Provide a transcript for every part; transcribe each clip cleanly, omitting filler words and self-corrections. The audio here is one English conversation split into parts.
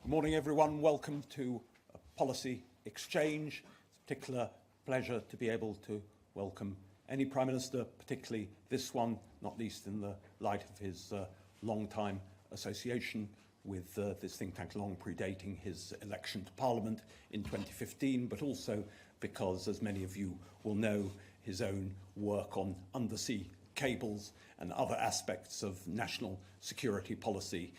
Good morning, everyone. Welcome to Policy Exchange. It's a particular pleasure to be able to welcome any Prime Minister, particularly this one, not least in the light of his long-time association with this think tank, long predating his election to Parliament in 2015, but also because, as many of you will know, his own work on undersea cables and other aspects of national security policy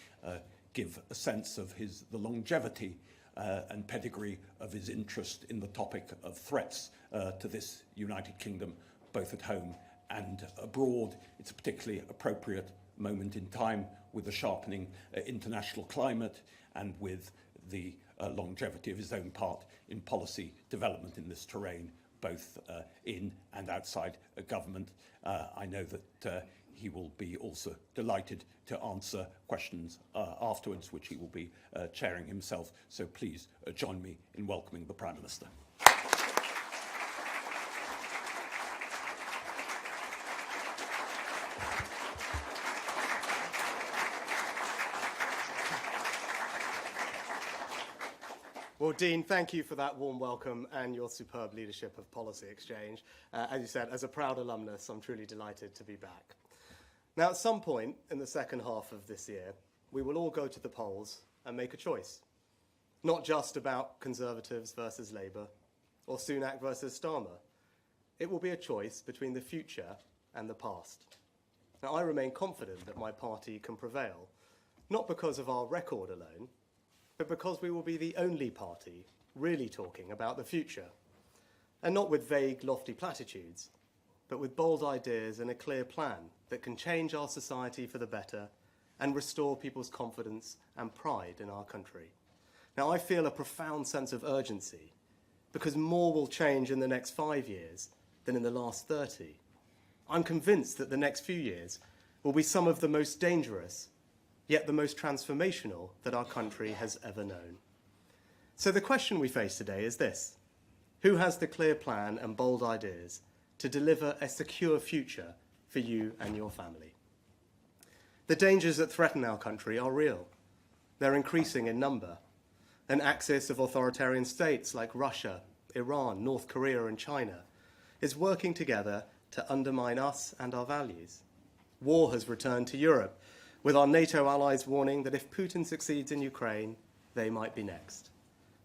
give a sense of the longevity and pedigree of his interest in the topic of threats to this United Kingdom, both at home and abroad. It's a particularly appropriate moment in time with the sharpening international climate and with the longevity of his own part in policy development in this terrain, both in and outside government. I know that he will be also delighted to answer questions afterwards, which he will be chairing himself. So please join me in welcoming the Prime Minister. Well, Dean, thank you for that warm welcome and your superb leadership of Policy Exchange. As you said, as a proud alumnus, I'm truly delighted to be back. Now, at some point in the second half of this year, we will all go to the polls and make a choice. Not just about Conservatives versus Labour or Sunak versus Starmer. It will be a choice between the future and the past. Now, I remain confident that my party can prevail, not because of our record alone, but because we will be the only party really talking about the future. And not with vague, lofty platitudes, but with bold ideas and a clear plan that can change our society for the better and restore people's confidence and pride in our country. Now, I feel a profound sense of urgency because more will change in the next 5 years than in the last 30. I'm convinced that the next few years will be some of the most dangerous, yet the most transformational that our country has ever known. So the question we face today is this: who has the clear plan and bold ideas to deliver a secure future for you and your family? The dangers that threaten our country are real. They're increasing in number. An axis of authoritarian states like Russia, Iran, North Korea and China is working together to undermine us and our values. War has returned to Europe, with our NATO allies warning that if Putin succeeds in Ukraine, they might be next.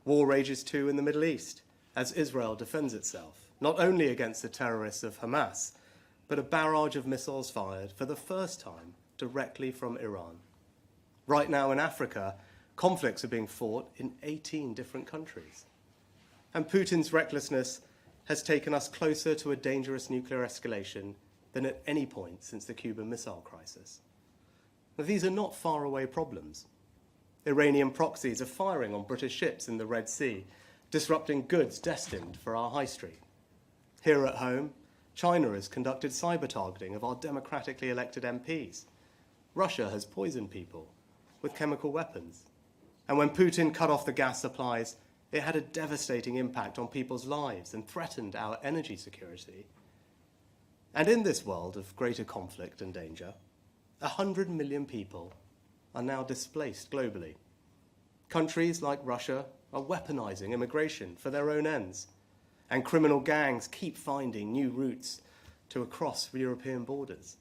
War rages too in the Middle East, as Israel defends itself, not only against the terrorists of Hamas, but a barrage of missiles fired for the first time directly from Iran. Right now in Africa, conflicts are being fought in 18 different countries. And Putin's recklessness has taken us closer to a dangerous nuclear escalation than at any point since the Cuban Missile Crisis. Now, these are not faraway problems. Iranian proxies are firing on British ships in the Red Sea, disrupting goods destined for our high street. Here at home, China has conducted cyber targeting of our democratically elected MPs. Russia has poisoned people with chemical weapons. And when Putin cut off the gas supplies, it had a devastating impact on people's lives and threatened our energy security. And in this world of greater conflict and danger, 100 million people are now displaced globally. Countries like Russia are weaponizing immigration for their own ends, and criminal gangs keep finding new routes to across European borders.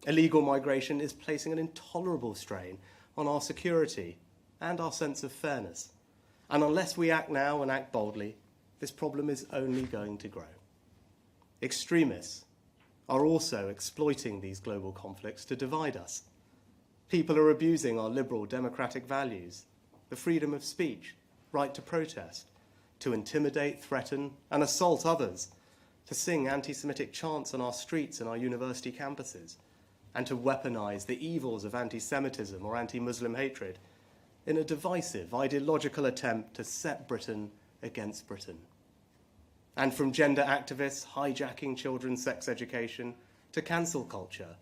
Illegal migration is placing an intolerable strain on our security and our sense of fairness. And unless we act now and act boldly, this problem is only going to grow. Extremists are also exploiting these global conflicts to divide us. People are abusing our liberal democratic values, the freedom of speech, right to protest, to intimidate, threaten, and assault others, to sing anti-Semitic chants on our streets and our university campuses, and to weaponize the evils of anti-Semitism or anti-Muslim hatred in a divisive, ideological attempt to set Britain against Britain. And from gender activists hijacking children's sex education to cancel culture,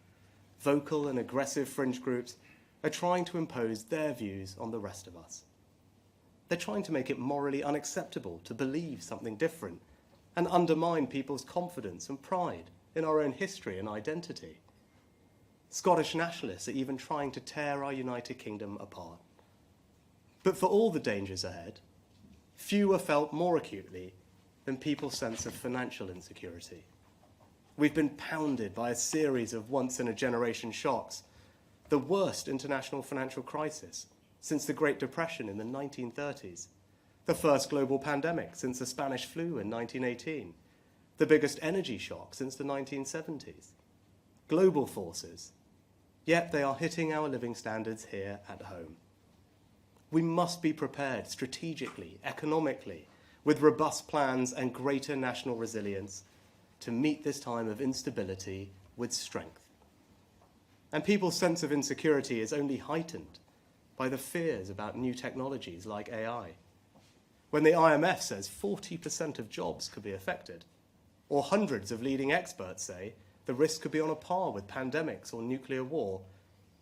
vocal and aggressive fringe groups are trying to impose their views on the rest of us. They're trying to make it morally unacceptable to believe something different and undermine people's confidence and pride in our own history and identity. Scottish nationalists are even trying to tear our United Kingdom apart. But for all the dangers ahead, few are felt more acutely than people's sense of financial insecurity. We've been pounded by a series of once-in-a-generation shocks, the worst international financial crisis since the Great Depression in the 1930s, the first global pandemic since the Spanish flu in 1918, the biggest energy shock since the 1970s. Global forces, yet they are hitting our living standards here at home. We must be prepared strategically, economically, with robust plans and greater national resilience to meet this time of instability with strength. And people's sense of insecurity is only heightened by the fears about new technologies like AI. When the IMF says 40% of jobs could be affected, or hundreds of leading experts say the risk could be on a par with pandemics or nuclear war,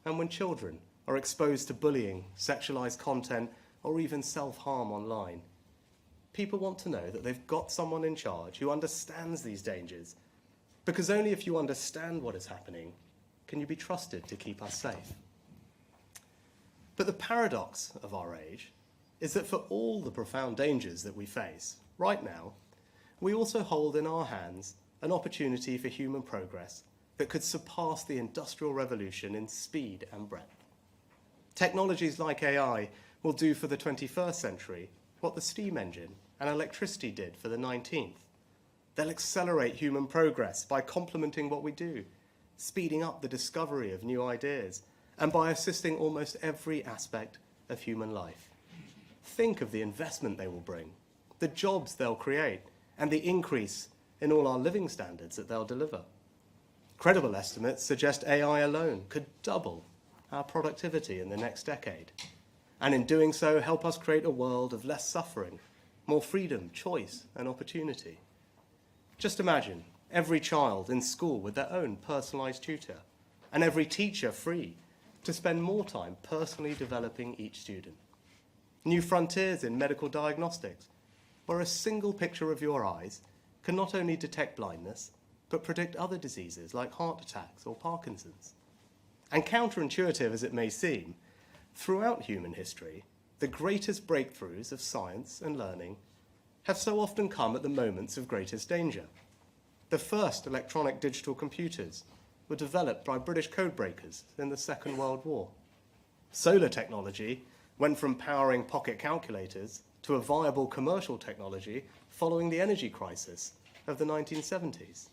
and when children are exposed to bullying, sexualized content, or even self-harm online, people want to know that they've got someone in charge who understands these dangers, because only if you understand what is happening can you be trusted to keep us safe. But the paradox of our age is that for all the profound dangers that we face right now, we also hold in our hands an opportunity for human progress that could surpass the Industrial Revolution in speed and breadth. Technologies like AI will do for the 21st century what the steam engine and electricity did for the 19th. They'll accelerate human progress by complementing what we do, speeding up the discovery of new ideas, and by assisting almost every aspect of human life. Think of the investment they will bring, the jobs they'll create, and the increase in all our living standards that they'll deliver. Credible estimates suggest AI alone could double our productivity in the next decade, and in doing so help us create a world of less suffering, more freedom, choice, and opportunity. Just imagine every child in school with their own personalized tutor, and every teacher free to spend more time personally developing each student. New frontiers in medical diagnostics, where a single picture of your eyes can not only detect blindness, but predict other diseases like heart attacks or Parkinson's. And counterintuitive as it may seem, throughout human history, the greatest breakthroughs of science and learning have so often come at the moments of greatest danger. The first electronic digital computers were developed by British codebreakers in the Second World War. Solar technology went from powering pocket calculators to a viable commercial technology following the energy crisis of the 1970s.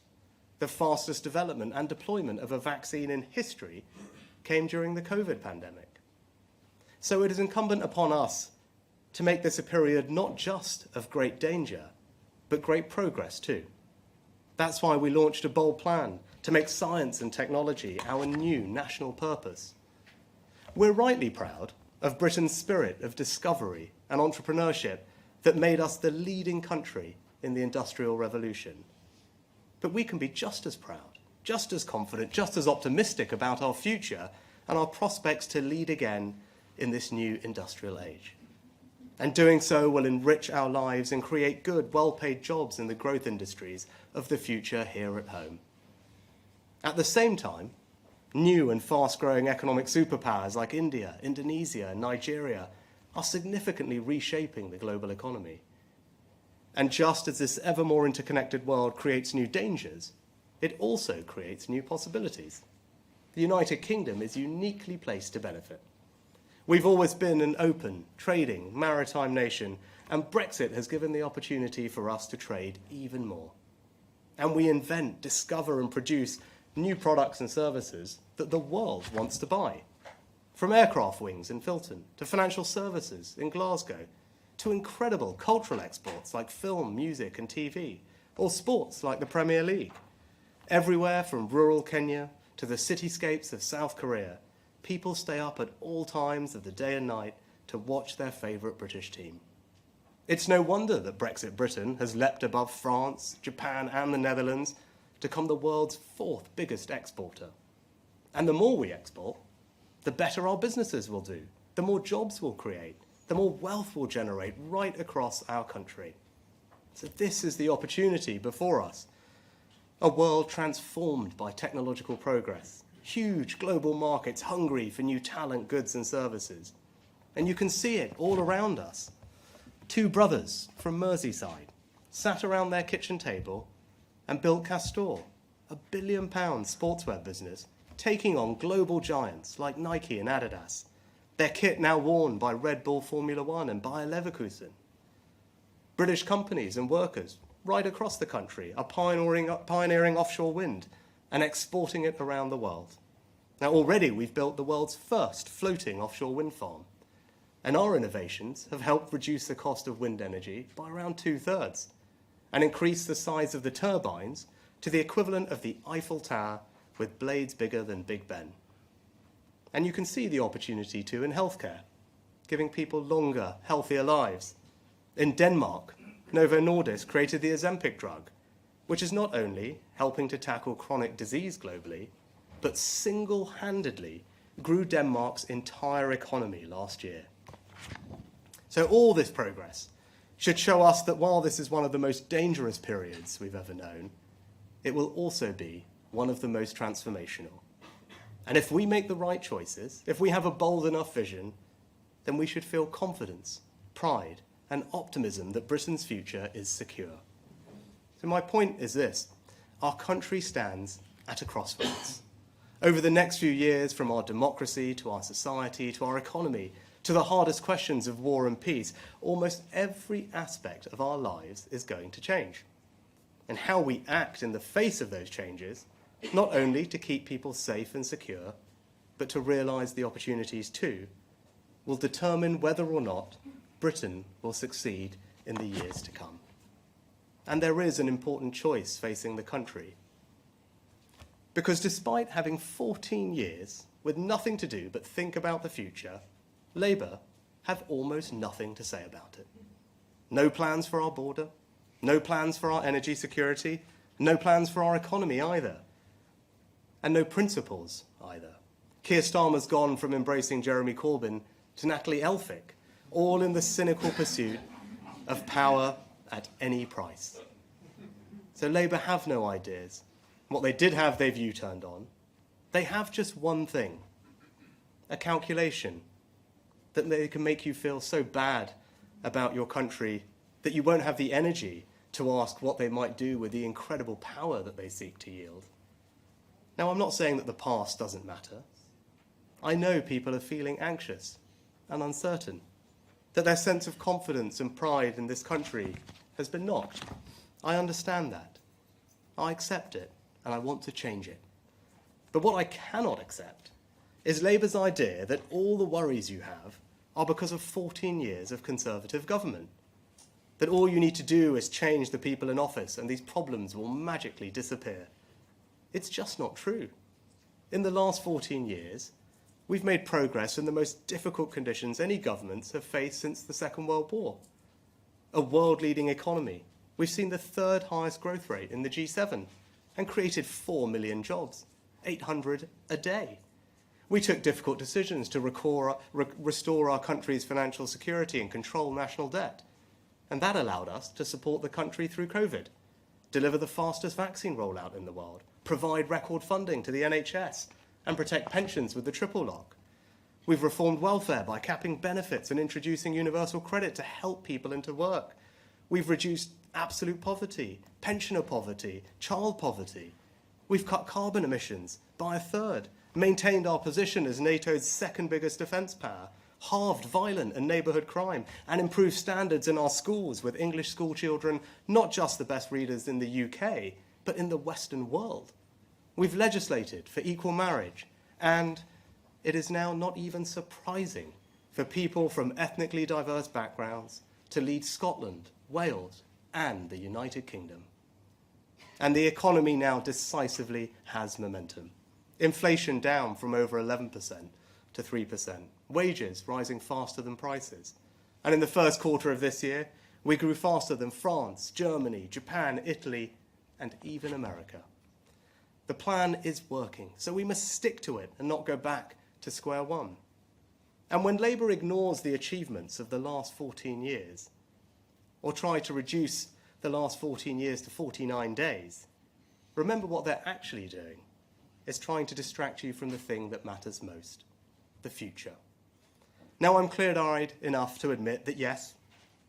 The fastest development and deployment of a vaccine in history came during the COVID pandemic. So it is incumbent upon us to make this a period not just of great danger, but great progress too. That's why we launched a bold plan to make science and technology our new national purpose. We're rightly proud of Britain's spirit of discovery and entrepreneurship that made us the leading country in the Industrial Revolution. But we can be just as proud, just as confident, just as optimistic about our future and our prospects to lead again in this new industrial age. And doing so will enrich our lives and create good, well-paid jobs in the growth industries of the future here at home. At the same time, new and fast-growing economic superpowers like India, Indonesia, and Nigeria are significantly reshaping the global economy. And just as this ever more interconnected world creates new dangers, it also creates new possibilities. The United Kingdom is uniquely placed to benefit. We've always been an open, trading, maritime nation, and Brexit has given the opportunity for us to trade even more. And we invent, discover, and produce new products and services that the world wants to buy. From aircraft wings in Filton, to financial services in Glasgow, to incredible cultural exports like film, music, and TV, or sports like the Premier League. Everywhere from rural Kenya to the cityscapes of South Korea, people stay up at all times of the day and night to watch their favourite British team. It's no wonder that Brexit Britain has leapt above France, Japan, and the Netherlands to become the world's fourth biggest exporter. And the more we export, the better our businesses will do, the more jobs we'll create, the more wealth we'll generate right across our country. So this is the opportunity before us. A world transformed by technological progress, huge global markets hungry for new talent, goods and services, And you can see it all around us. Two brothers from Merseyside sat around their kitchen table and built Castor, a £1 billion sportswear business, taking on global giants like Nike and Adidas. Their kit now worn by Red Bull Formula One and Bayer Leverkusen. British companies and workers right across the country are pioneering offshore wind and exporting it around the world. Now already we've built the world's first floating offshore wind farm, and our innovations have helped reduce the cost of wind energy by around 2/3 and increase the size of the turbines to the equivalent of the Eiffel Tower with blades bigger than Big Ben. And you can see the opportunity too in healthcare, giving people longer, healthier lives. In Denmark, Novo Nordisk created the Ozempic drug, which is not only helping to tackle chronic disease globally, but single-handedly grew Denmark's entire economy last year. So all this progress should show us that while this is one of the most dangerous periods we've ever known, it will also be one of the most transformational. And if we make the right choices, if we have a bold enough vision, then we should feel confidence, pride, and optimism that Britain's future is secure. So my point is this: our country stands at a crossroads. Over the next few years, from our democracy to our society to our economy to the hardest questions of war and peace, almost every aspect of our lives is going to change. And how we act in the face of those changes, not only to keep people safe and secure, but to realise the opportunities too, will determine whether or not Britain will succeed in the years to come. And there is an important choice facing the country. Because despite having 14 years with nothing to do but think about the future, Labour have almost nothing to say about it. No plans for our border, no plans for our energy security, no plans for our economy either, and no principles either. Keir Starmer's gone from embracing Jeremy Corbyn to Natalie Elphicke, all in the cynical pursuit of power at any price. So Labour have no ideas. What they did have, they've U-turned on. They have just one thing, a calculation that they can make you feel so bad about your country that you won't have the energy to ask what they might do with the incredible power that they seek to yield. Now, I'm not saying that the past doesn't matter. I know people are feeling anxious and uncertain, that their sense of confidence and pride in this country has been knocked. I understand that. I accept it, and I want to change it. But what I cannot accept is Labour's idea that all the worries you have are because of 14 years of Conservative government, that all you need to do is change the people in office and these problems will magically disappear. It's just not true. In the last 14 years, we've made progress in the most difficult conditions any governments have faced since the Second World War. A world-leading economy. We've seen the third highest growth rate in the G7 and created 4 million jobs, 800 a day. We took difficult decisions to restore our country's financial security and control national debt. And that allowed us to support the country through COVID, deliver the fastest vaccine rollout in the world, provide record funding to the NHS, and protect pensions with the triple lock. We've reformed welfare by capping benefits and introducing universal credit to help people into work. We've reduced absolute poverty, pensioner poverty, child poverty. We've cut carbon emissions by 1/3, maintained our position as NATO's second biggest defence power, halved violent and neighbourhood crime, and improved standards in our schools with English school children not just the best readers in the UK, but in the Western world. We've legislated for equal marriage, and it is now not even surprising for people from ethnically diverse backgrounds to lead Scotland, Wales, and the United Kingdom. And the economy now decisively has momentum. Inflation down from over 11% to 3%. Wages rising faster than prices. And in the first quarter of this year, we grew faster than France, Germany, Japan, Italy, and even America. The plan is working, so we must stick to it and not go back to square one. And when Labour ignores the achievements of the last 14 years, or try to reduce the last 14 years to 49 days, remember what they're actually doing is trying to distract you from the thing that matters most, the future. Now I'm clear-eyed enough to admit that yes,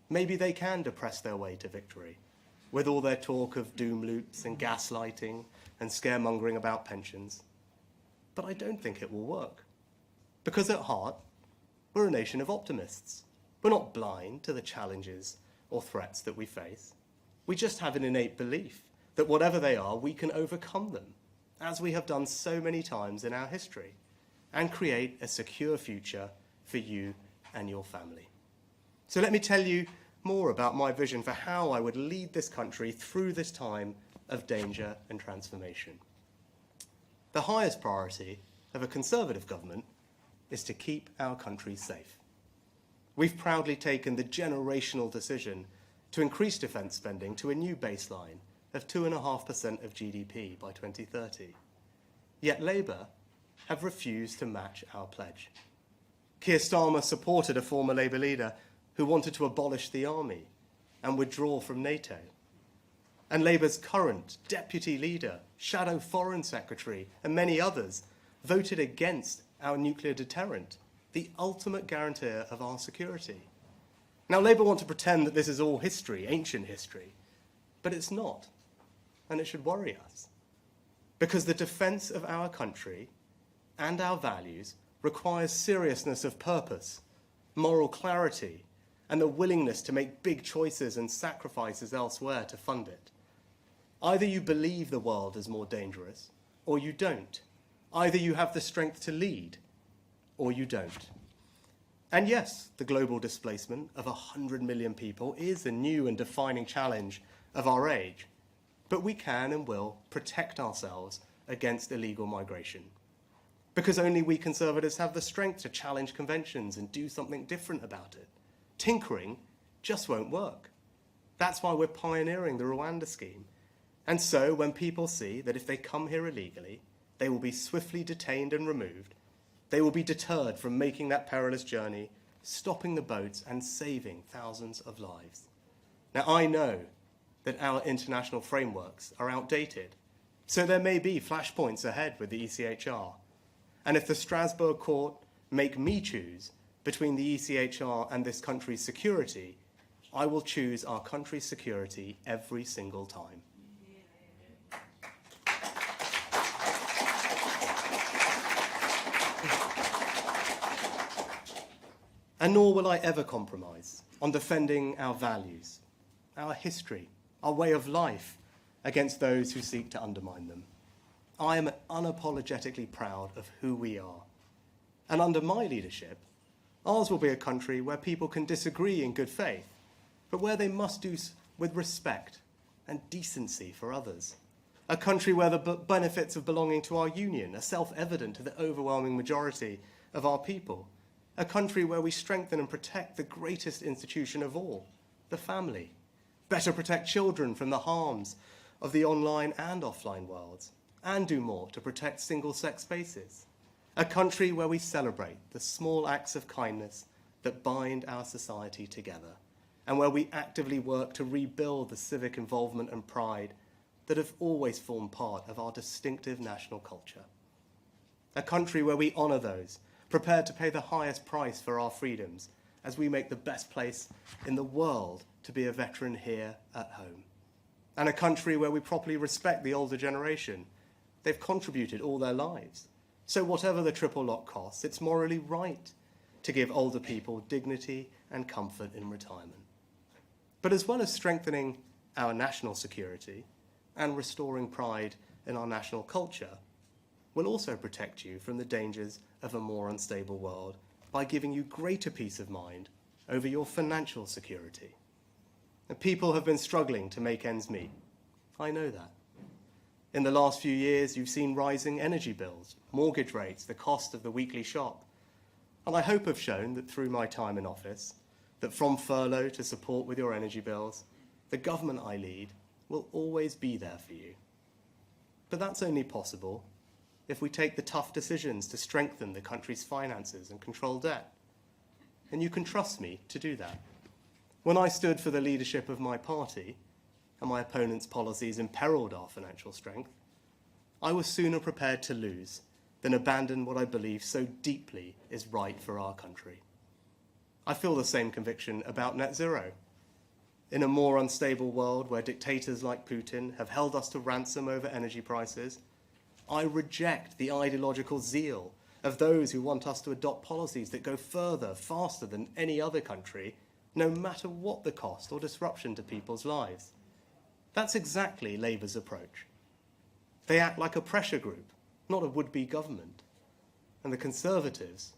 maybe they can depress their way to victory, with all their talk of doom loops and gaslighting and scaremongering about pensions. But I don't think it will work. Because at heart, we're a nation of optimists. We're not blind to the challenges or threats that we face. We just have an innate belief that whatever they are, we can overcome them, as we have done so many times in our history, and create a secure future for you and your family. So let me tell you more about my vision for how I would lead this country through this time of danger and transformation. The highest priority of a Conservative government is to keep our country safe. We've proudly taken the generational decision to increase defence spending to a new baseline of 2.5% of GDP by 2030. Yet Labour have refused to match our pledge. Keir Starmer supported a former Labour leader who wanted to abolish the army and withdraw from NATO. And Labour's current deputy leader, shadow foreign secretary, and many others voted against our nuclear deterrent, the ultimate guarantor of our security. Now, Labour want to pretend that this is all history, ancient history, but it's not, and it should worry us. Because the defence of our country and our values requires seriousness of purpose, moral clarity, and the willingness to make big choices and sacrifices elsewhere to fund it. Either you believe the world is more dangerous, or you don't. Either you have the strength to lead, or you don't. And yes, the global displacement of 100 million people is a new and defining challenge of our age, but we can and will protect ourselves against illegal migration. Because only we Conservatives have the strength to challenge conventions and do something different about it. Tinkering just won't work. That's why we're pioneering the Rwanda scheme. And so when people see that if they come here illegally, they will be swiftly detained and removed, they will be deterred from making that perilous journey, stopping the boats and saving thousands of lives. Now, I know that our international frameworks are outdated, so there may be flashpoints ahead with the ECHR. And if the Strasbourg court make me choose between the ECHR and this country's security, I will choose our country's security every single time. And nor will I ever compromise on defending our values, our history, our way of life against those who seek to undermine them. I am unapologetically proud of who we are. And under my leadership, ours will be a country where people can disagree in good faith, but where they must do with respect and decency for others. A country where the benefits of belonging to our union are self-evident to the overwhelming majority of our people. A country where we strengthen and protect the greatest institution of all, the family. Better protect children from the harms of the online and offline worlds, and do more to protect single-sex spaces. A country where we celebrate the small acts of kindness that bind our society together, and where we actively work to rebuild the civic involvement and pride that have always formed part of our distinctive national culture. A country where we honour those prepared to pay the highest price for our freedoms as we make the best place in the world to be a veteran here at home. And a country where we properly respect the older generation. They've contributed all their lives. So whatever the triple lock costs, it's morally right to give older people dignity and comfort in retirement. But as well as strengthening our national security and restoring pride in our national culture, we'll also protect you from the dangers of a more unstable world by giving you greater peace of mind over your financial security. And people have been struggling to make ends meet. I know that. In the last few years, you've seen rising energy bills, mortgage rates, the cost of the weekly shop. And I hope have shown that through my time in office, that from furlough to support with your energy bills, the government I lead will always be there for you. But that's only possible if we take the tough decisions to strengthen the country's finances and control debt. And you can trust me to do that. When I stood for the leadership of my party, and my opponent's policies imperiled our financial strength, I was sooner prepared to lose than abandon what I believe so deeply is right for our country. I feel the same conviction about net zero. In a more unstable world where dictators like Putin have held us to ransom over energy prices, I reject the ideological zeal of those who want us to adopt policies that go further, faster than any other country, no matter what the cost or disruption to people's lives. That's exactly Labour's approach. They act like a pressure group, not a would-be government. And the Conservatives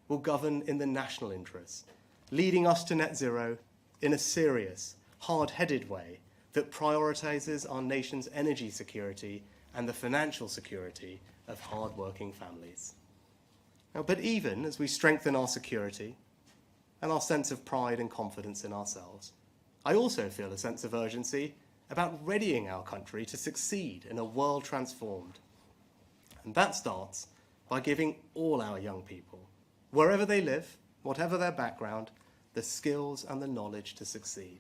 will govern in the national interest, leading us to net zero in a serious, hard-headed way that prioritises our nation's energy security and the financial security of hard-working families. Now, but even as we strengthen our security and our sense of pride and confidence in ourselves, I also feel a sense of urgency about readying our country to succeed in a world transformed. And that starts by giving all our young people, wherever they live, whatever their background, the skills and the knowledge to succeed.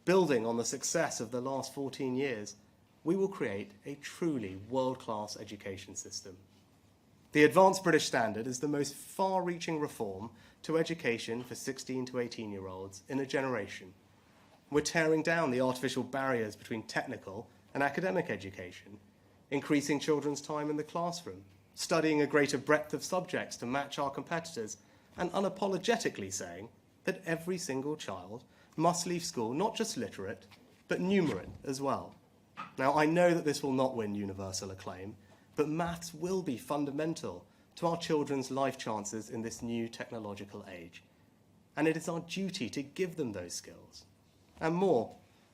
Building on the success of the last 14 years, we will create a truly world-class education system. The Advanced British Standard is the most far-reaching reform to education for 16 to 18-year-olds in a generation. We're tearing down the artificial barriers between technical and academic education, increasing children's time in the classroom, studying a greater breadth of subjects to match our competitors, and unapologetically saying that every single child must leave school not just literate, but numerate as well. Now, I know that this will not win universal acclaim, but maths will be fundamental to our children's life chances in this new technological age. And it is our duty to give them those skills. And more,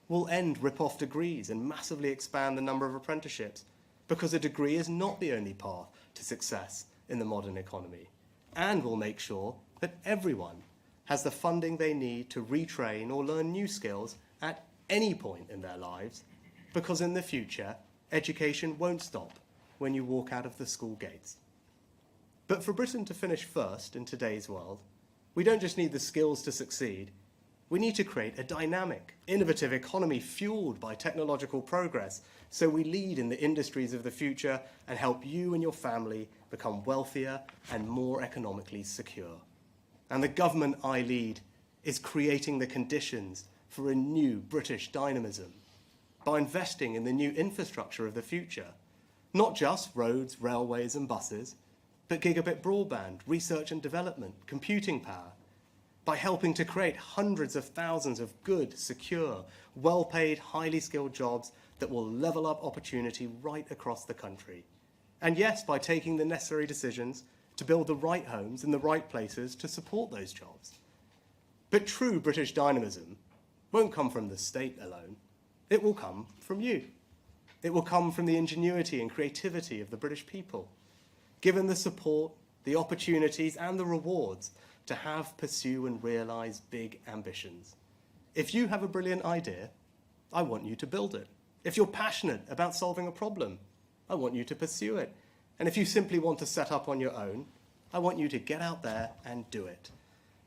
we'll end rip-off degrees and massively expand the number of apprenticeships, because a degree is not the only path to success in the modern economy. And we'll make sure that everyone has the funding they need to retrain or learn new skills at any point in their lives, because in the future, education won't stop when you walk out of the school gates. But for Britain to finish first in today's world, we don't just need the skills to succeed, we need to create a dynamic, innovative economy fueled by technological progress, so we lead in the industries of the future and help you and your family become wealthier and more economically secure. And the government I lead is creating the conditions for a new British dynamism by investing in the new infrastructure of the future, not just roads, railways and buses, but gigabit broadband, research and development, computing power, by helping to create hundreds of thousands of good, secure, well-paid, highly skilled jobs that will level up opportunity right across the country. And yes, by taking the necessary decisions to build the right homes in the right places to support those jobs. But true British dynamism won't come from the state alone. It will come from you. It will come from the ingenuity and creativity of the British people, given the support, the opportunities and the rewards to have, pursue and realise big ambitions. If you have a brilliant idea, I want you to build it. If you're passionate about solving a problem, I want you to pursue it. And if you simply want to set up on your own, I want you to get out there and do it.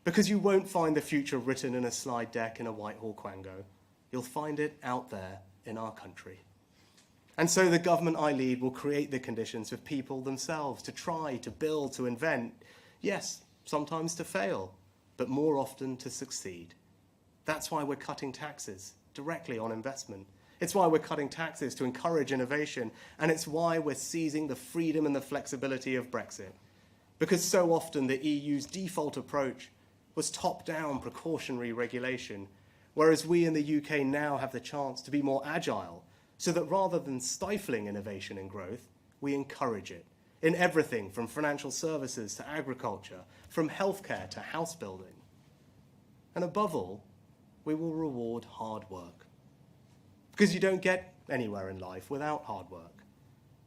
Because you won't find the future written in a slide deck in a Whitehall quango. You'll find it out there in our country. And so the government I lead will create the conditions for people themselves to try, to build, to invent. Yes, sometimes to fail, but more often to succeed. That's why we're cutting taxes directly on investment. It's why we're cutting taxes to encourage innovation, and it's why we're seizing the freedom and the flexibility of Brexit. Because so often the EU's default approach was top-down precautionary regulation, whereas we in the UK now have the chance to be more agile, so that rather than stifling innovation and growth, we encourage it. In everything from financial services to agriculture, from healthcare to house building. And above all, we will reward hard work. Because you don't get anywhere in life without hard work.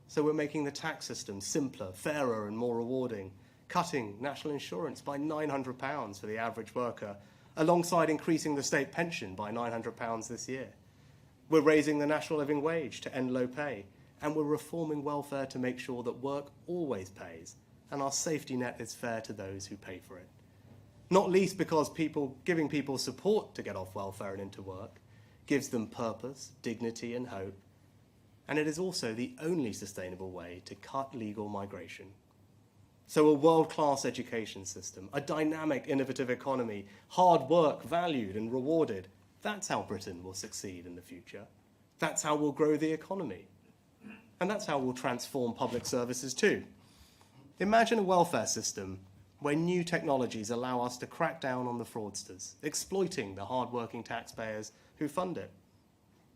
So we're making the tax system simpler, fairer and more rewarding, cutting national insurance by £900 for the average worker, alongside increasing the state pension by £900 this year. We're raising the national living wage to end low pay, and we're reforming welfare to make sure that work always pays and our safety net is fair to those who pay for it. Not least because giving people support to get off welfare and into work gives them purpose, dignity and hope, and it is also the only sustainable way to cut legal migration. So a world-class education system, a dynamic, innovative economy, hard work valued and rewarded. That's how Britain will succeed in the future. That's how we'll grow the economy. And that's how we'll transform public services too. Imagine a welfare system where new technologies allow us to crack down on the fraudsters, exploiting the hard-working taxpayers who fund it.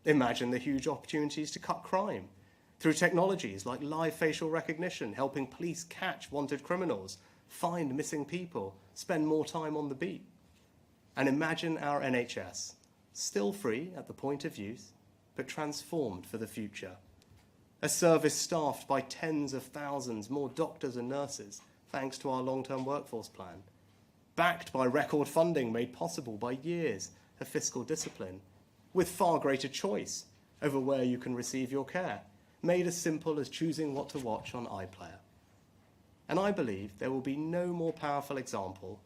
Imagine the huge opportunities to cut crime through technologies like live facial recognition, helping police catch wanted criminals, find missing people, spend more time on the beat. And imagine our NHS, still free at the point of use, but transformed for the future. A service staffed by tens of thousands more doctors and nurses, thanks to our long-term workforce plan. Backed by record funding made possible by years of fiscal discipline, with far greater choice over where you can receive your care, made as simple as choosing what to watch on iPlayer. And I believe there will be no more powerful example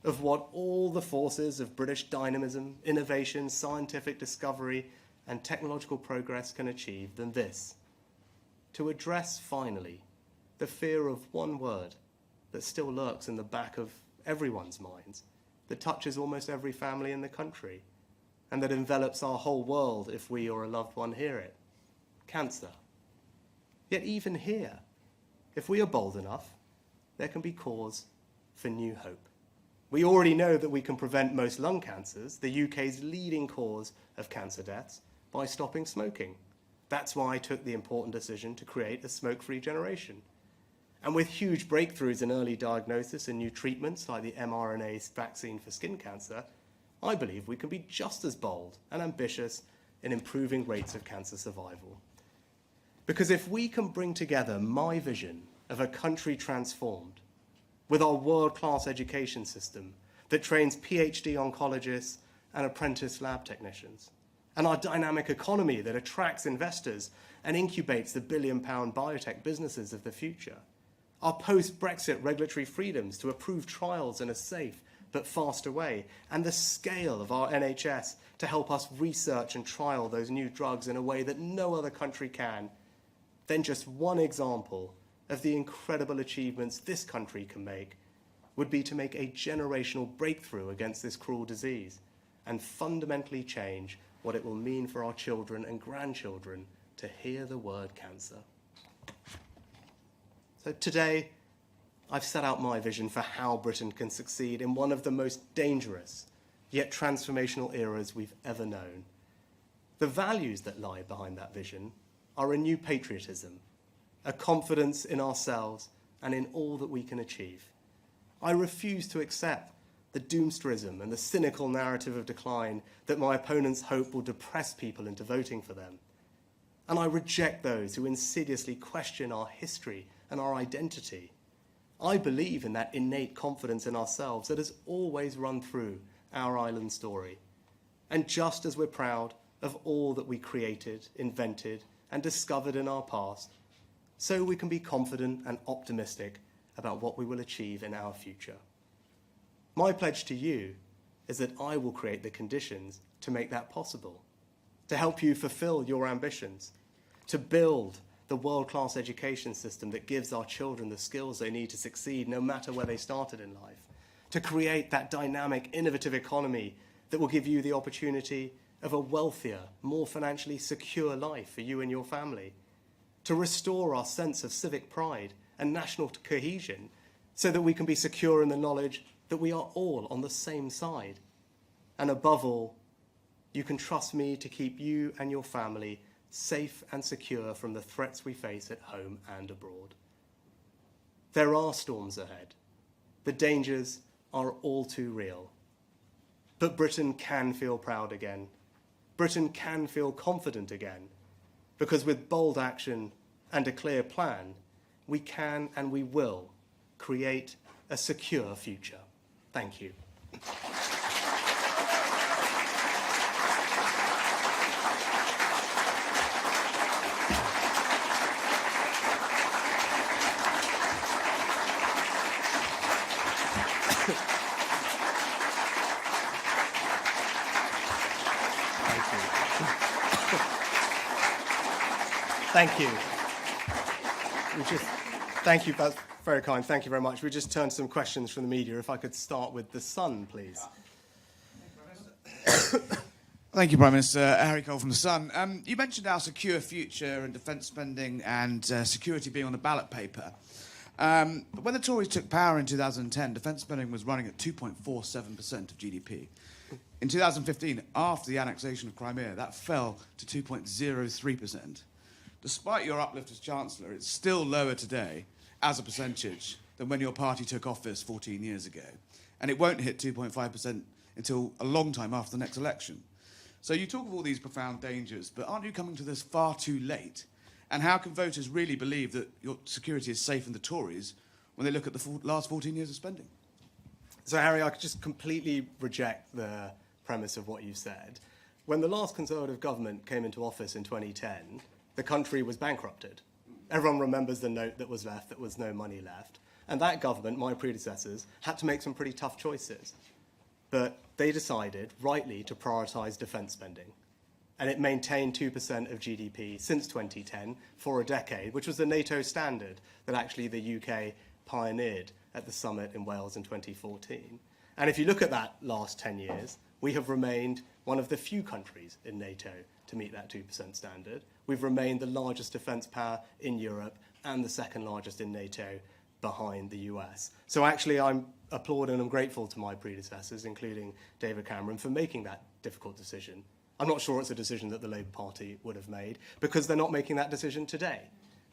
of what all the forces of British dynamism, innovation, scientific discovery, and technological progress can achieve than this: to address, finally, the fear of one word that still lurks in the back of everyone's minds, that touches almost every family in the country, and that envelops our whole world if we or a loved one hear it: cancer. Yet even here, if we are bold enough, there can be cause for new hope. We already know that we can prevent most lung cancers, the UK's leading cause of cancer deaths, by stopping smoking. That's why I took the important decision to create a smoke-free generation. And with huge breakthroughs in early diagnosis and new treatments like the mRNA vaccine for skin cancer, I believe we can be just as bold and ambitious in improving rates of cancer survival. Because if we can bring together my vision of a country transformed with our world-class education system that trains PhD oncologists and apprentice lab technicians, and our dynamic economy that attracts investors and incubates the billion-pound biotech businesses of the future, our post-Brexit regulatory freedoms to approve trials in a safe but faster way, and the scale of our NHS to help us research and trial those new drugs in a way that no other country can, then just one example of the incredible achievements this country can make would be to make a generational breakthrough against this cruel disease and fundamentally change what it will mean for our children and grandchildren to hear the word cancer. So today, I've set out my vision for how Britain can succeed in one of the most dangerous yet transformational eras we've ever known. The values that lie behind that vision are a new patriotism, a confidence in ourselves and in all that we can achieve. I refuse to accept the doomsterism and the cynical narrative of decline that my opponents hope will depress people into voting for them. And I reject those who insidiously question our history and our identity. I believe in that innate confidence in ourselves that has always run through our island story. And just as we're proud of all that we created, invented, and discovered in our past, so we can be confident and optimistic about what we will achieve in our future. My pledge to you is that I will create the conditions to make that possible, to help you fulfill your ambitions, to build the world-class education system that gives our children the skills they need to succeed no matter where they started in life, to create that dynamic, innovative economy that will give you the opportunity of a wealthier, more financially secure life for you and your family, to restore our sense of civic pride and national cohesion so that we can be secure in the knowledge that we are all on the same side. And above all, you can trust me to keep you and your family safe and secure from the threats we face at home and abroad. There are storms ahead. The dangers are all too real. But Britain can feel proud again. Britain can feel confident again, because with bold action and a clear plan, we can and we will create a secure future. Thank you. Thank you. Thank you. Very kind. Thank you very much. We just turned to some questions from the media. If I could start with The Sun, please. Thank you, Prime Minister. Harry Cole from The Sun. You mentioned our secure future and defence spending and security being on the ballot paper. But when the Tories took power in 2010, defence spending was running at 2.47% of GDP. In 2015, after the annexation of Crimea, that fell to 2.03%. Despite your uplift as Chancellor, it's still lower today as a percentage than when your party took office 14 years ago. And it won't hit 2.5% until a long time after the next election. So you talk of all these profound dangers, but aren't you coming to this far too late? And how can voters really believe that your security is safe in the Tories when they look at the last 14 years of spending? So, Harry, I could just completely reject the premise of what you said. When the last Conservative government came into office in 2010, the country was bankrupted. Everyone remembers the note that was left, that was no money left. And that government, my predecessors, had to make some pretty tough choices. But they decided, rightly, to prioritise defence spending. And it maintained 2% of GDP since 2010 for a decade, which was the NATO standard that actually the UK pioneered at the summit in Wales in 2014. And if you look at that last 10 years, we have remained one of the few countries in NATO to meet that 2% standard. We've remained the largest defence power in Europe and the second largest in NATO behind the US. So actually I'm applauding and I'm grateful to my predecessors, including David Cameron, for making that difficult decision. I'm not sure it's a decision that the Labour Party would have made because they're not making that decision today.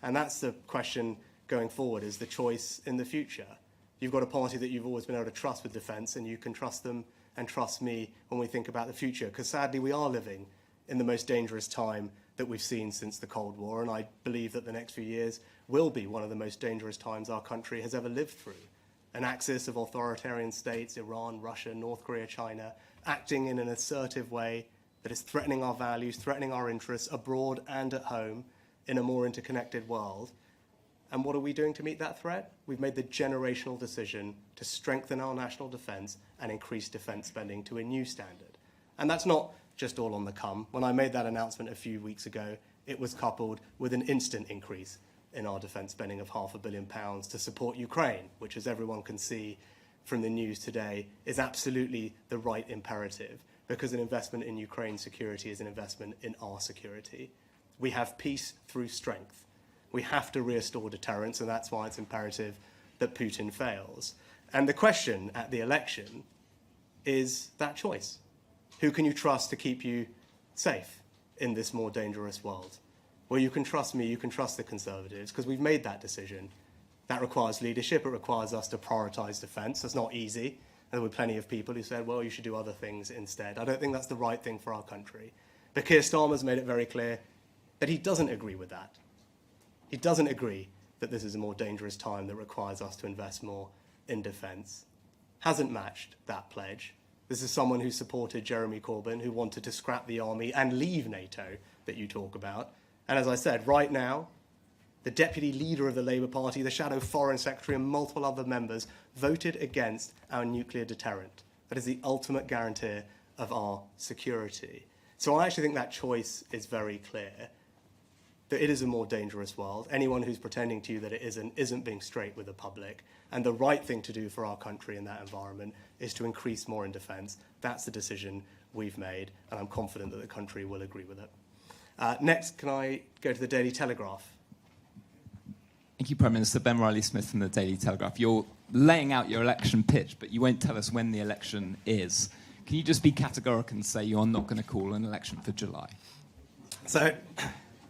And that's the question going forward, is the choice in the future. You've got a party that you've always been able to trust with defence, and you can trust them and trust me when we think about the future, because sadly we are living in the most dangerous time that we've seen since the Cold War, and I believe that the next few years will be one of the most dangerous times our country has ever lived through. An axis of authoritarian states, Iran, Russia, North Korea, China, acting in an assertive way that is threatening our values, threatening our interests abroad and at home in a more interconnected world. And what are we doing to meet that threat? We've made the generational decision to strengthen our national defence and increase defence spending to a new standard. And that's not just all on the come. When I made that announcement a few weeks ago, it was coupled with an instant increase in our defence spending of £500 million to support Ukraine, which, as everyone can see from the news today, is absolutely the right imperative, because an investment in Ukraine's security is an investment in our security. We have peace through strength. We have to restore deterrence, and that's why it's imperative that Putin fails. And the question at the election is that choice. Who can you trust to keep you safe in this more dangerous world? Well, you can trust me, you can trust the Conservatives, because we've made that decision. That requires leadership, it requires us to prioritise defence. That's not easy. There were plenty of people who said, well, you should do other things instead. I don't think that's the right thing for our country. But Keir Starmer's made it very clear that he doesn't agree with that. He doesn't agree that this is a more dangerous time that requires us to invest more in defence. Hasn't matched that pledge. This is someone who supported Jeremy Corbyn, who wanted to scrap the army and leave NATO, that you talk about. And as I said, right now, the deputy leader of the Labour Party, the shadow foreign secretary, and multiple other members voted against our nuclear deterrent. That is the ultimate guarantor of our security. So I actually think that choice is very clear, that it is a more dangerous world. Anyone who's pretending to you that it isn't being straight with the public. And the right thing to do for our country in that environment is to increase more in defence. That's the decision we've made, and I'm confident that the country will agree with it. Next, can I go to the Daily Telegraph? Thank you, Prime Minister. Ben Riley-Smith from the Daily Telegraph. You're laying out your election pitch, but you won't tell us when the election is. Can you just be categorical and say you're not going to call an election for July? So,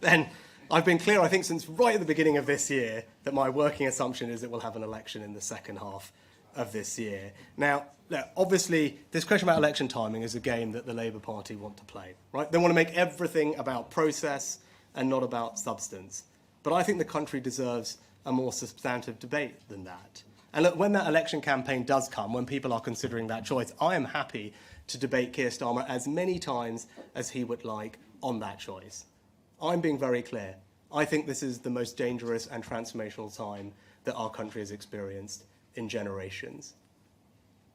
Ben, I've been clear, I think, since right at the beginning of this year, that my working assumption is that we'll have an election in the second half of this year. Now, obviously, this question about election timing is a game that the Labour Party want to play, right? They want to make everything about process and not about substance. But I think the country deserves a more substantive debate than that. And look, when that election campaign does come, when people are considering that choice, I am happy to debate Keir Starmer as many times as he would like on that choice. I'm being very clear. I think this is the most dangerous and transformational time that our country has experienced in generations.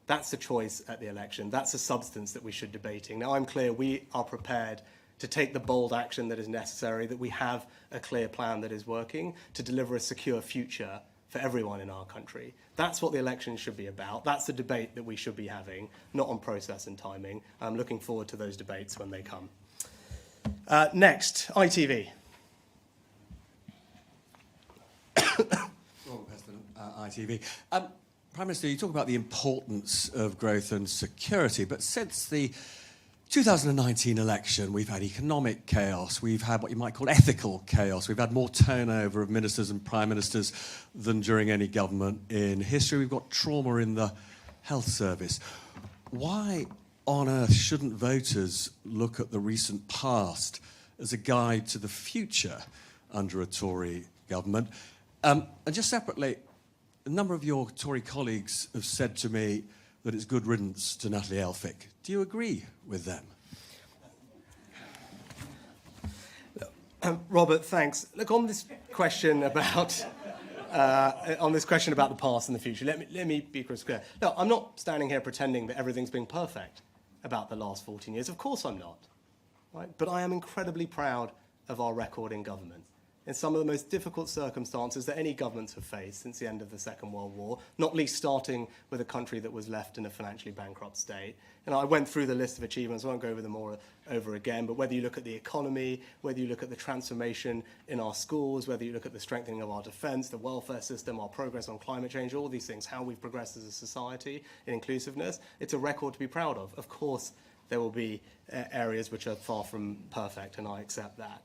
That's the choice at the election. That's the substance that we should be debating. Now, I'm clear we are prepared to take the bold action that is necessary, that we have a clear plan that is working to deliver a secure future for everyone in our country. That's what the election should be about. That's the debate that we should be having, not on process and timing. I'm looking forward to those debates when they come. Next, ITV. ITV. Prime Minister, you talk about the importance of growth and security, but since the 2019 election, we've had economic chaos, we've had what you might call ethical chaos, we've had more turnover of ministers and prime ministers than during any government in history, we've got trauma in the health service. Why on earth shouldn't voters look at the recent past as a guide to the future under a Tory government? And just separately, a number of your Tory colleagues have said to me that it's good riddance to Natalie Elphicke. Do you agree with them? Robert, thanks. Look, on this question about the past and the future, let me be crystal clear. No, I'm not standing here pretending that everything's been perfect about the last 14 years. Of course I'm not. Right? But I am incredibly proud of our record in government. In some of the most difficult circumstances that any governments have faced since the end of the Second World War, not least starting with a country that was left in a financially bankrupt state. And I went through the list of achievements, I won't go over them all over again, but whether you look at the economy, whether you look at the transformation in our schools, whether you look at the strengthening of our defence, the welfare system, our progress on climate change, all these things, how we've progressed as a society in inclusiveness, it's a record to be proud of. Of course, there will be areas which are far from perfect, and I accept that.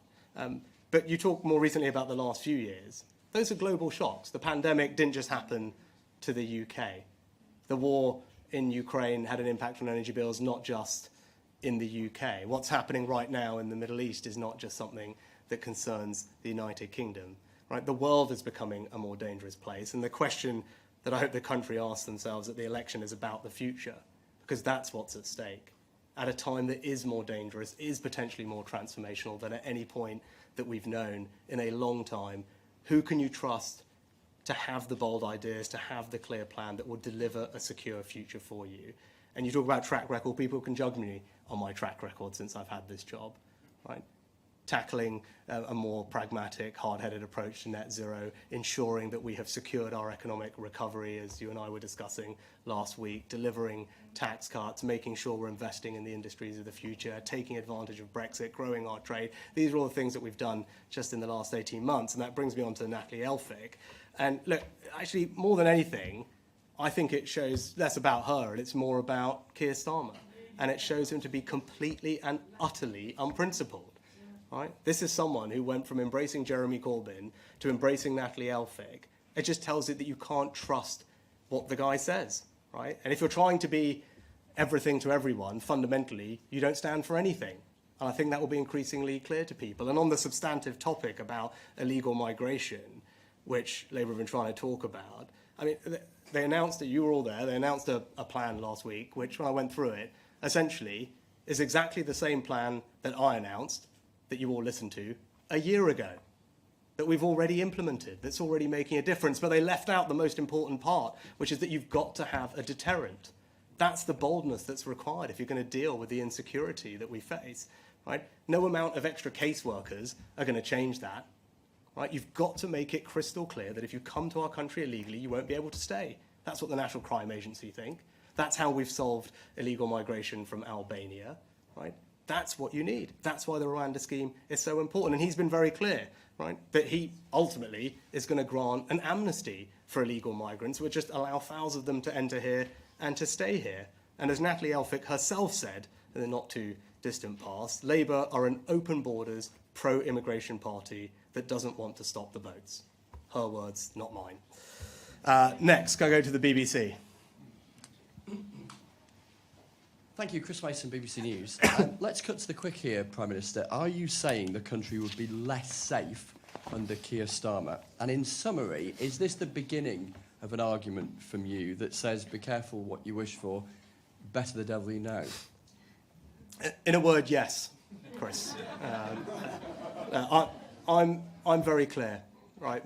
But you talk more recently about the last few years. Those are global shocks. The pandemic didn't just happen to the UK. The war in Ukraine had an impact on energy bills, not just in the UK. What's happening right now in the Middle East is not just something that concerns the United Kingdom. Right? The world is becoming a more dangerous place. And the question that I hope the country asks themselves at the election is about the future, because that's what's at stake. At a time that is more dangerous, is potentially more transformational than at any point that we've known in a long time, who can you trust to have the bold ideas, to have the clear plan that will deliver a secure future for you? And you talk about track record, people can judge me on my track record since I've had this job, right? Tackling a more pragmatic, hard-headed approach to net zero, ensuring that we have secured our economic recovery, as you and I were discussing last week, delivering tax cuts, making sure we're investing in the industries of the future, taking advantage of Brexit, growing our trade. These are all the things that we've done just in the last 18 months, and that brings me on to Natalie Elphicke. And look, actually, more than anything, I think it shows less about her, and it's more about Keir Starmer. And it shows him to be completely and utterly unprincipled. Right? This is someone who went from embracing Jeremy Corbyn to embracing Natalie Elphicke. It just tells you that you can't trust what the guy says, right? And if you're trying to be everything to everyone, fundamentally, you don't stand for anything. And I think that will be increasingly clear to people. And on the substantive topic about illegal migration, which Labour have been trying to talk about, I mean, they announced that you were all there, they announced a plan last week, which, when I went through it, essentially is exactly the same plan that I announced, that you all listened to, a year ago, that we've already implemented, that's already making a difference. But they left out the most important part, which is that you've got to have a deterrent. That's the boldness that's required if you're going to deal with the insecurity that we face. Right? No amount of extra caseworkers are going to change that. Right? You've got to make it crystal clear that if you come to our country illegally, you won't be able to stay. That's what the National Crime Agency think. That's how we've solved illegal migration from Albania. Right? That's what you need. That's why the Rwanda scheme is so important. And he's been very clear, right, that he ultimately is going to grant an amnesty for illegal migrants, which just allow thousands of them to enter here and to stay here. And as Natalie Elphicke herself said in the not too distant past, Labour are an open borders, pro-immigration party that doesn't want to stop the boats. Her words, not mine. Next, can I go to the BBC? Thank you, Chris Mason, BBC News. Let's cut to the quick here, Prime Minister. Are you saying the country would be less safe under Keir Starmer? And in summary, is this the beginning of an argument from you that says, be careful what you wish for, better the devil you know? In a word, yes, Chris. I'm very clear, right?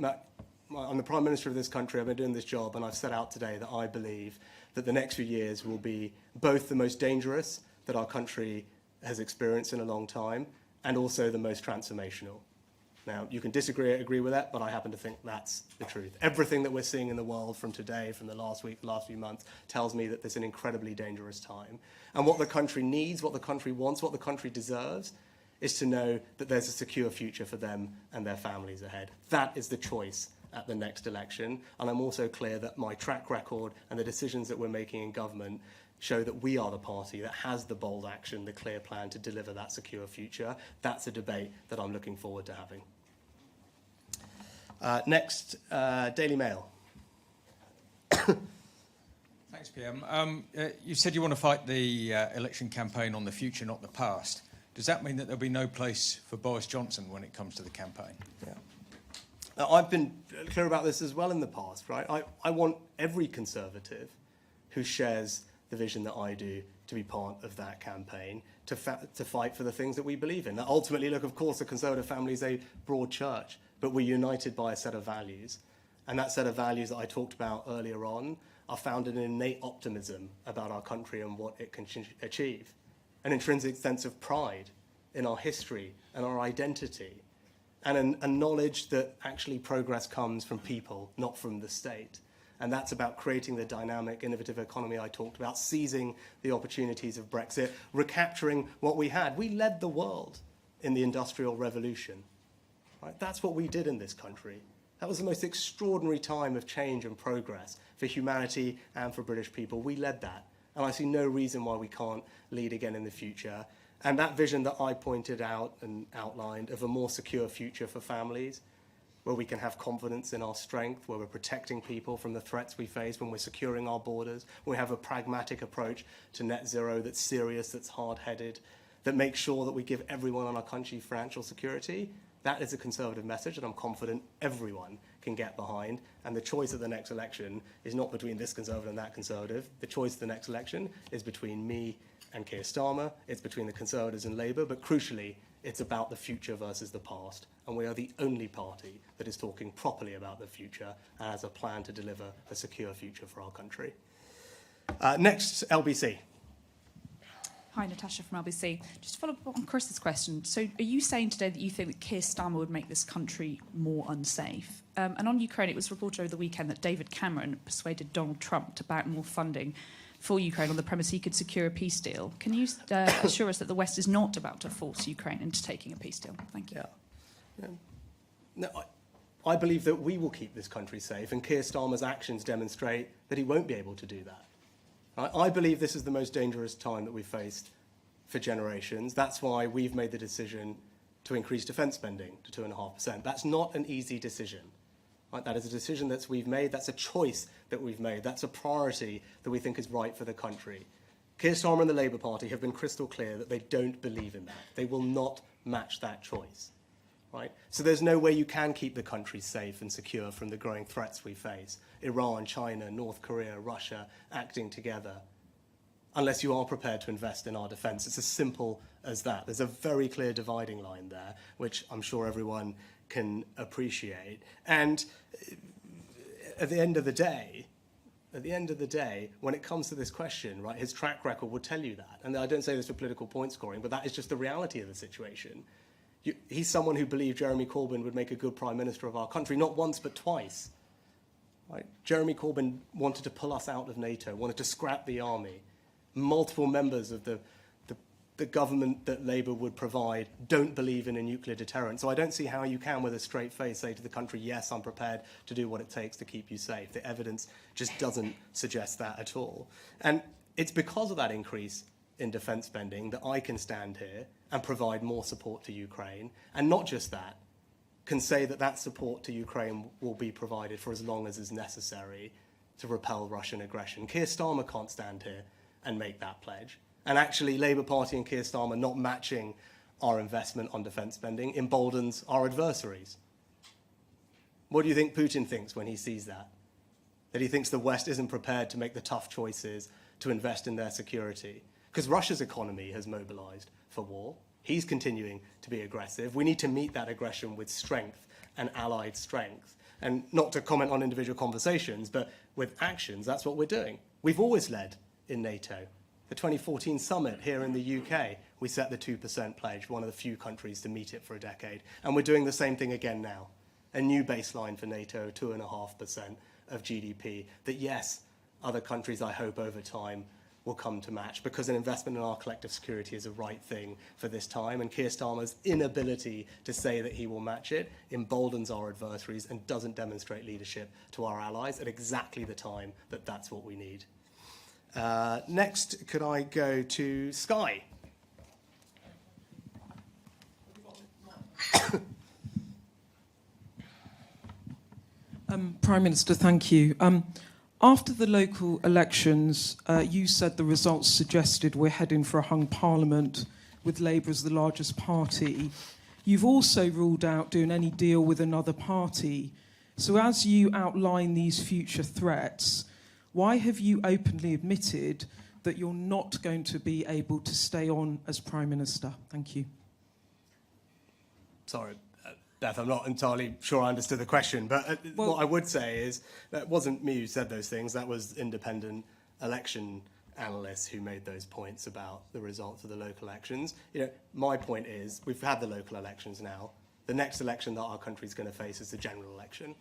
I'm the Prime Minister of this country. I've been doing this job, and I've set out today that I believe that the next few years will be both the most dangerous that our country has experienced in a long time and also the most transformational. Now, you can disagree or agree with that, but I happen to think that's the truth. Everything that we're seeing in the world from today, from the last week, the last few months, tells me that there's an incredibly dangerous time. And what the country needs, what the country wants, what the country deserves, is to know that there's a secure future for them and their families ahead. That is the choice at the next election. And I'm also clear that my track record and the decisions that we're making in government show that we are the party that has the bold action, the clear plan to deliver that secure future. That's a debate that I'm looking forward to having. Next, Daily Mail. Thanks, PM. You said you want to fight the election campaign on the future, not the past. Does that mean that there'll be no place for Boris Johnson when it comes to the campaign? Yeah. I've been clear about this as well in the past, right? I want every Conservative who shares the vision that I do to be part of that campaign, to fight for the things that we believe in. Now, ultimately, look, of course, the Conservative family is a broad church, but we're united by a set of values. And that set of values that I talked about earlier on are founded in innate optimism about our country and what it can achieve. An intrinsic sense of pride in our history and our identity, and a knowledge that actually progress comes from people, not from the state. And that's about creating the dynamic, innovative economy I talked about, seizing the opportunities of Brexit, recapturing what we had. We led the world in the Industrial Revolution. Right? That's what we did in this country. That was the most extraordinary time of change and progress for humanity and for British people. We led that. And I see no reason why we can't lead again in the future. And that vision that I pointed out and outlined of a more secure future for families, where we can have confidence in our strength, where we're protecting people from the threats we face, when we're securing our borders, when we have a pragmatic approach to net zero that's serious, that's hard-headed, that makes sure that we give everyone in our country financial security. That is a Conservative message that I'm confident everyone can get behind. And the choice of the next election is not between this Conservative and that Conservative. The choice of the next election is between me and Keir Starmer. It's between the Conservatives and Labour. But crucially, it's about the future versus the past. And we are the only party that is talking properly about the future and has a plan to deliver a secure future for our country. Next, LBC. Hi, Natasha from LBC. Just to follow up on Chris's question, so are you saying today that you think that Keir Starmer would make this country more unsafe? And on Ukraine, it was reported over the weekend that David Cameron persuaded Donald Trump to back more funding for Ukraine on the premise he could secure a peace deal. Can you assure us that the West is not about to force Ukraine into taking a peace deal? Thank you. Yeah. No, I believe that we will keep this country safe, and Keir Starmer's actions demonstrate that he won't be able to do that. I believe this is the most dangerous time that we've faced for generations. That's why we've made the decision to increase defence spending to 2.5%. That's not an easy decision. Right? That is a decision that we've made. That's a choice that we've made. That's a priority that we think is right for the country. Keir Starmer and the Labour Party have been crystal clear that they don't believe in that. They will not match that choice. Right? So there's no way you can keep the country safe and secure from the growing threats we face. Iran, China, North Korea, Russia acting together, unless you are prepared to invest in our defence. It's as simple as that. There's a very clear dividing line there, which I'm sure everyone can appreciate. And at the end of the day, when it comes to this question, right, his track record will tell you that. And I don't say this for political point scoring, but that is just the reality of the situation. He's someone who believed Jeremy Corbyn would make a good Prime Minister of our country, not once but twice. Right? Jeremy Corbyn wanted to pull us out of NATO, wanted to scrap the army. Multiple members of the government that Labour would provide don't believe in a nuclear deterrent. So I don't see how you can, with a straight face, say to the country, yes, I'm prepared to do what it takes to keep you safe. The evidence just doesn't suggest that at all. And it's because of that increase in defence spending that I can stand here and provide more support to Ukraine. And not just that, can say that that support to Ukraine will be provided for as long as is necessary to repel Russian aggression. Keir Starmer can't stand here and make that pledge. And actually, Labour Party and Keir Starmer not matching our investment on defence spending emboldens our adversaries. What do you think Putin thinks when he sees that? That he thinks the West isn't prepared to make the tough choices to invest in their security? Because Russia's economy has mobilised for war. He's continuing to be aggressive. We need to meet that aggression with strength and allied strength. And not to comment on individual conversations, but with actions, that's what we're doing. We've always led in NATO. The 2014 summit here in the UK, we set the 2% pledge, one of the few countries to meet it for a decade. And we're doing the same thing again now. A new baseline for NATO, 2.5% of GDP, that yes, other countries, I hope, over time will come to match, because an investment in our collective security is the right thing for this time. And Keir Starmer's inability to say that he will match it emboldens our adversaries and doesn't demonstrate leadership to our allies at exactly the time that that's what we need. Next, could I go to Sky? Prime Minister, thank you. After the local elections, you said the results suggested we're heading for a hung parliament with Labour as the largest party. You've also ruled out doing any deal with another party. So as you outline these future threats, why have you openly admitted that you're not going to be able to stay on as Prime Minister? Thank you. Sorry, Beth, I'm not entirely sure I understood the question, but Well, what I would say is that it wasn't me who said those things. That was independent election analysts who made those points about the results of the local elections. You know, my point is we've had the local elections now. The next election that our country is going to face is the general election.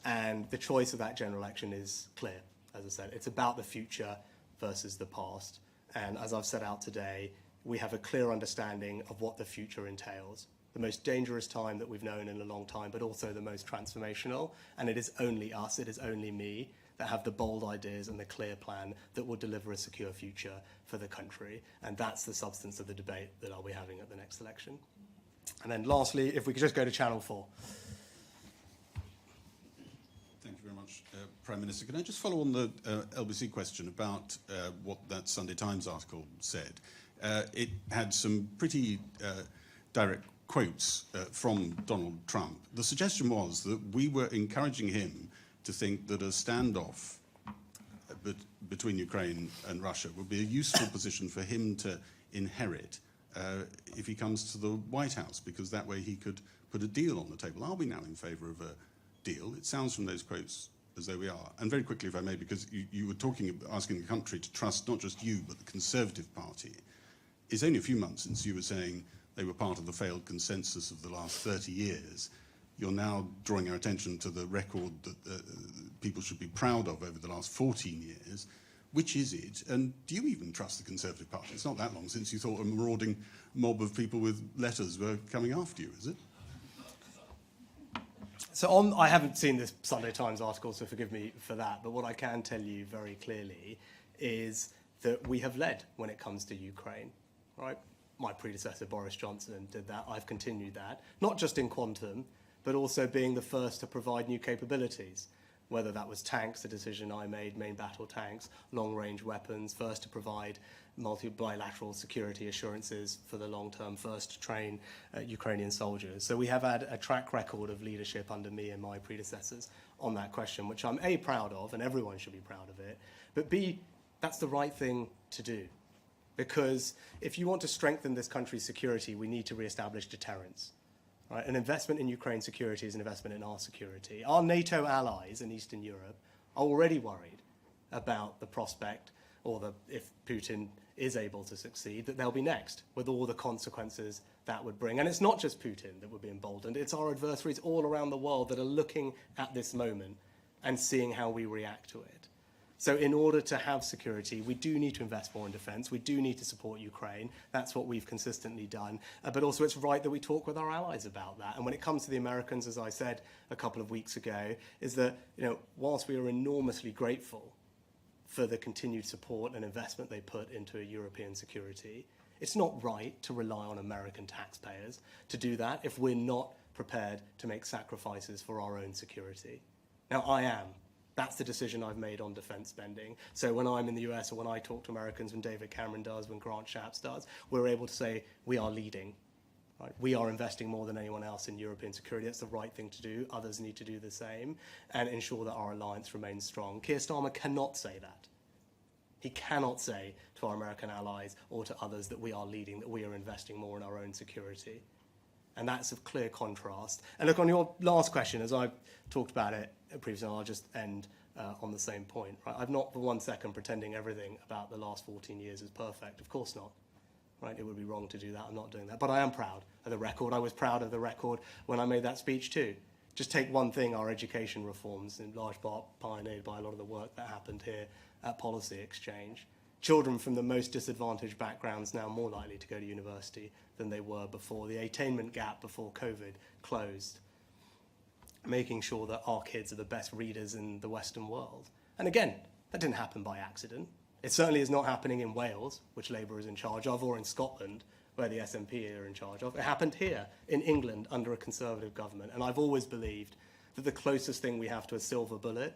And the choice of that general election is clear. As I said, it's about the future versus the past. And as I've set out today, we have a clear understanding of what the future entails. The most dangerous time that we've known in a long time, but also the most transformational. And it is only us, it is only me, that have the bold ideas and the clear plan that will deliver a secure future for the country. And that's the substance of the debate that I'll be having at the next election. And then lastly, if we could just go to Channel 4. Thank you very much, Prime Minister. Can I just follow on the LBC question about what that Sunday Times article said? It had some pretty direct quotes from Donald Trump. The suggestion was that we were encouraging him to think that a standoff between Ukraine and Russia would be a useful position for him to inherit if he comes to the White House, because that way he could put a deal on the table. Are we now in favour of a deal? It sounds from those quotes as though we are. And very quickly, if I may, because you were asking the country to trust not just you, but the Conservative Party. It's only a few months since you were saying they were part of the failed consensus of the last 30 years. You're now drawing our attention to the record that people should be proud of over the last 14 years. Which is it? And do you even trust the Conservative Party? It's not that long since you thought a marauding mob of people with letters were coming after you, is it? So I haven't seen this Sunday Times article, so forgive me for that. But what I can tell you very clearly is that we have led when it comes to Ukraine, right? My predecessor, Boris Johnson, did that. I've continued that, not just in quantum, but also being the first to provide new capabilities, whether that was tanks, a decision I made, main battle tanks, long-range weapons, first to provide bilateral security assurances for the long term, first to train Ukrainian soldiers. So we have had a track record of leadership under me and my predecessors on that question, which I'm A, proud of, and everyone should be proud of it, but B, that's the right thing to do. Because if you want to strengthen this country's security, we need to re-establish deterrence. Right? An investment in Ukraine's security is an investment in our security. Our NATO allies in Eastern Europe are already worried about the prospect, or if Putin is able to succeed, that they'll be next, with all the consequences that would bring. And it's not just Putin that would be emboldened, it's our adversaries all around the world that are looking at this moment and seeing how we react to it. So in order to have security, we do need to invest more in defence. We do need to support Ukraine. That's what we've consistently done. But also it's right that we talk with our allies about that. And when it comes to the Americans, as I said a couple of weeks ago, is that, you know, whilst we are enormously grateful for the continued support and investment they put into a European security, it's not right to rely on American taxpayers to do that if we're not prepared to make sacrifices for our own security. Now, I am. That's the decision I've made on defence spending. So when I'm in the US or when I talk to Americans, when David Cameron does, when Grant Shapps does, we're able to say we are leading. Right? We are investing more than anyone else in European security. That's the right thing to do. Others need to do the same and ensure that our alliance remains strong. Keir Starmer cannot say that. He cannot say to our American allies or to others that we are leading, that we are investing more in our own security. And that's a clear contrast. And look, on your last question, as I've talked about it previously, and I'll just end on the same point. Right? I'm not for 1 second pretending everything about the last 14 years is perfect. Of course not. Right? It would be wrong to do that. I'm not doing that. But I am proud of the record. I was proud of the record when I made that speech too. Just take one thing, our education reforms, in large part pioneered by a lot of the work that happened here at Policy Exchange. Children from the most disadvantaged backgrounds now more likely to go to university than they were before. The attainment gap before COVID closed. Making sure that our kids are the best readers in the Western world. And again, that didn't happen by accident. It certainly is not happening in Wales, which Labour is in charge of, or in Scotland, where the SNP are in charge of. It happened here in England under a Conservative government. And I've always believed that the closest thing we have to a silver bullet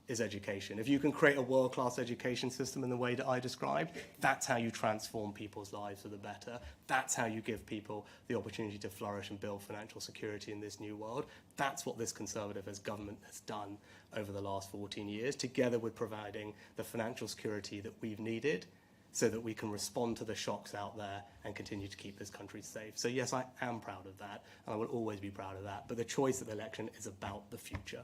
is education. If you can create a world-class education system in the way that I described, that's how you transform people's lives for the better. That's how you give people the opportunity to flourish and build financial security in this new world. That's what this Conservative government has done over the last 14 years, together with providing the financial security that we've needed so that we can respond to the shocks out there and continue to keep this country safe. So yes, I am proud of that, and I will always be proud of that. But the choice of the election is about the future.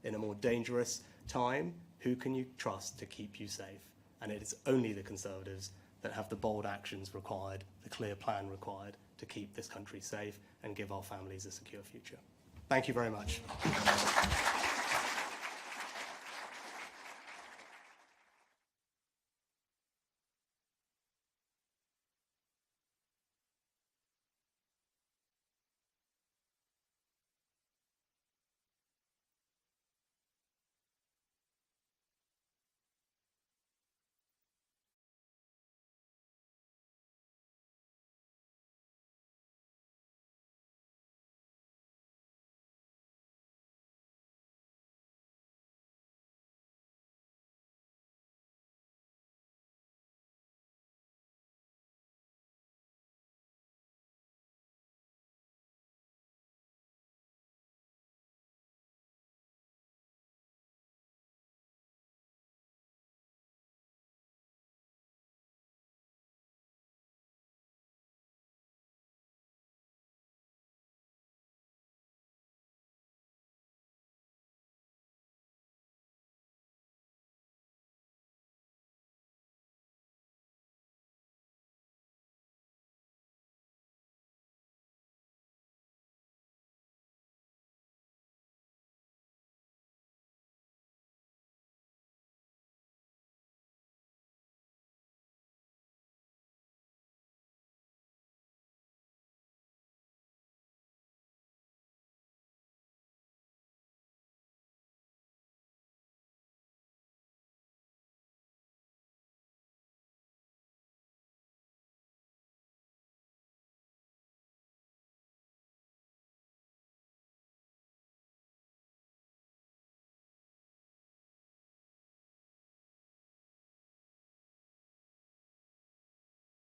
In a more dangerous time, who can you trust to keep you safe? And it is only the Conservatives that have the bold actions required, the clear plan required to keep this country safe and give our families a secure future. Thank you very much.